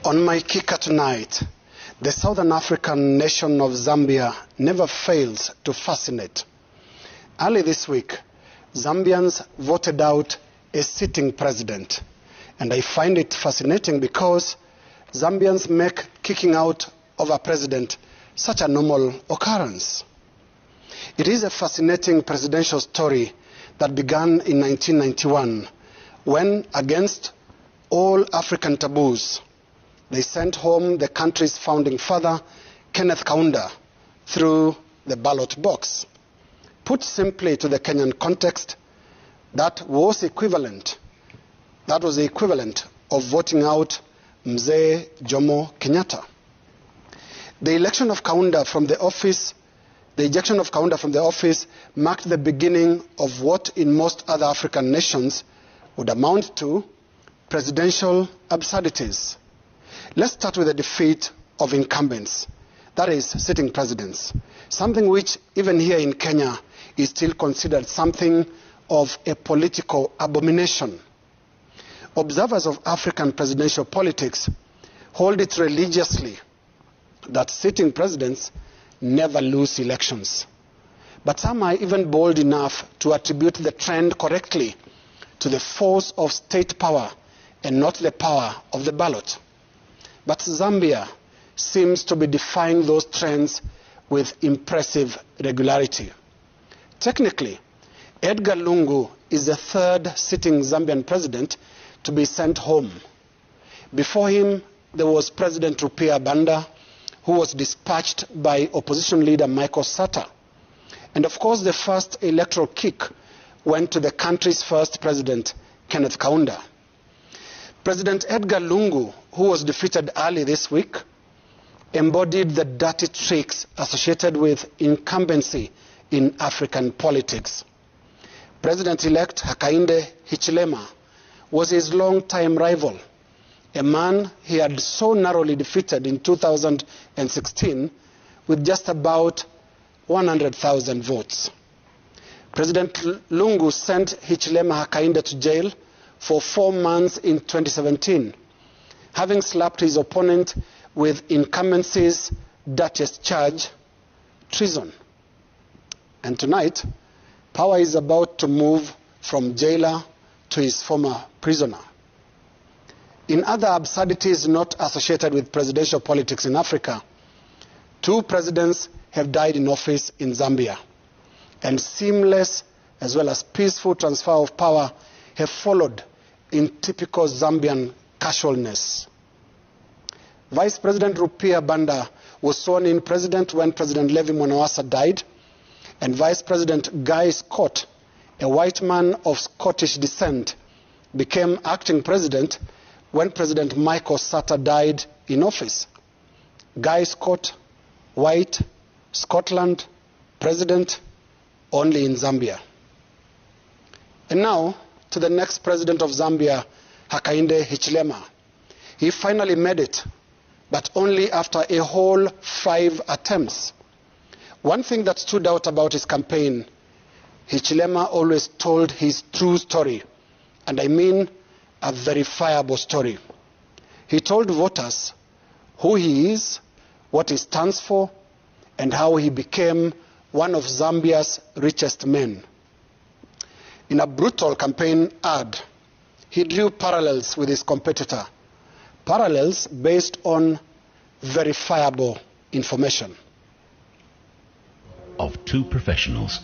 On my kicker tonight, the Southern African nation of Zambia never fails to fascinate. Early this week, Zambians voted out a sitting president. And I find it fascinating because Zambians make kicking out of a president such a normal occurrence. It is a fascinating presidential story that began in 1991 when, against all African taboos, they sent home the country's founding father, Kenneth Kaunda, through the ballot box. Put simply to the Kenyan context, that was the equivalent of voting out Mzee Jomo Kenyatta. The ejection of Kaunda from the office marked the beginning of what in most other African nations would amount to presidential absurdities. Let's start with the defeat of incumbents, that is, sitting presidents, something which even here in Kenya is still considered something of a political abomination. Observers of African presidential politics hold it religiously that sitting presidents never lose elections. But some are even bold enough to attribute the trend correctly to the force of state power and not the power of the ballot. But Zambia seems to be defying those trends with impressive regularity. Technically, Edgar Lungu is the third sitting Zambian president to be sent home. Before him, there was President Rupia Banda, who was dispatched by opposition leader Michael Sata. And of course, the first electoral kick went to the country's first president, Kenneth Kaunda. President Edgar Lungu, who was defeated early this week, embodied the dirty tricks associated with incumbency in African politics. President-elect Hakainde Hichilema was his long-time rival, a man he had so narrowly defeated in 2016 with just about 100,000 votes. President Lungu sent Hichilema Hakainde to jail for 4 months in 2017, having slapped his opponent with incumbency's dirtiest charge, treason. And tonight, power is about to move from jailer to his former prisoner. In other absurdities not associated with presidential politics in Africa, 2 presidents have died in office in Zambia, and seamless as well as peaceful transfer of power have followed in typical Zambian casualness. Vice President Rupia Banda was sworn in president when President Levi Mwanawasa died, and Vice President Guy Scott, a white man of Scottish descent, became acting president when President Michael Sata died in office. Guy Scott, white, Scotland, president, only in Zambia. And now, to the next president of Zambia, Hakainde Hichilema. He finally made it, but only after a whole 5 attempts. One thing that stood out about his campaign, Hichilema always told his true story, and I mean a verifiable story. He told voters who he is, what he stands for, and how he became one of Zambia's richest men. In a brutal campaign ad, he drew parallels with his competitor, parallels based on verifiable information. Of 2 professionals.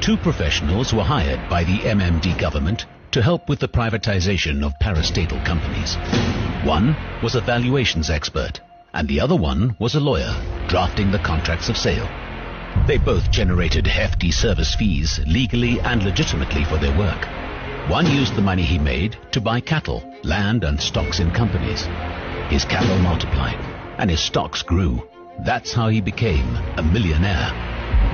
2 professionals were hired by the MMD government to help with the privatization of parastatal companies. One was a valuations expert, and the other one was a lawyer drafting the contracts of sale. They both generated hefty service fees legally and legitimately for their work. One used the money he made to buy cattle, land and stocks in companies. His cattle multiplied and his stocks grew. That's how he became a millionaire.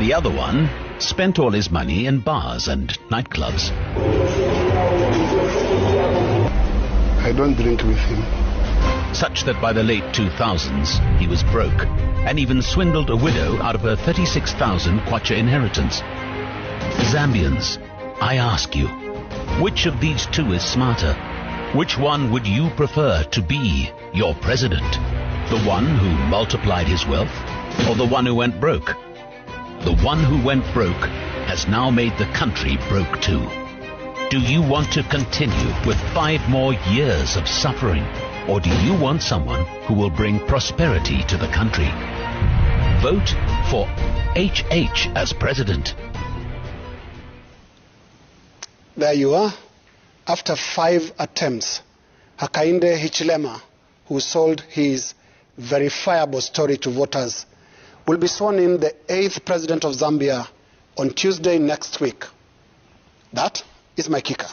The other one spent all his money in bars and nightclubs. I don't drink with him. Such that by the late 2000s, he was broke and even swindled a widow out of her 36,000 kwacha inheritance. Zambians, I ask you, which of these 2 is smarter? Which one would you prefer to be your president? The one who multiplied his wealth, or the one who went broke? The one who went broke has now made the country broke too. Do you want to continue with 5 more years of suffering, or do you want someone who will bring prosperity to the country? Vote for HH as president. There you are. After 5 attempts, Hakainde Hichilema, who sold his verifiable story to voters, will be sworn in the 8th president of Zambia on Tuesday next week. That is my kicker.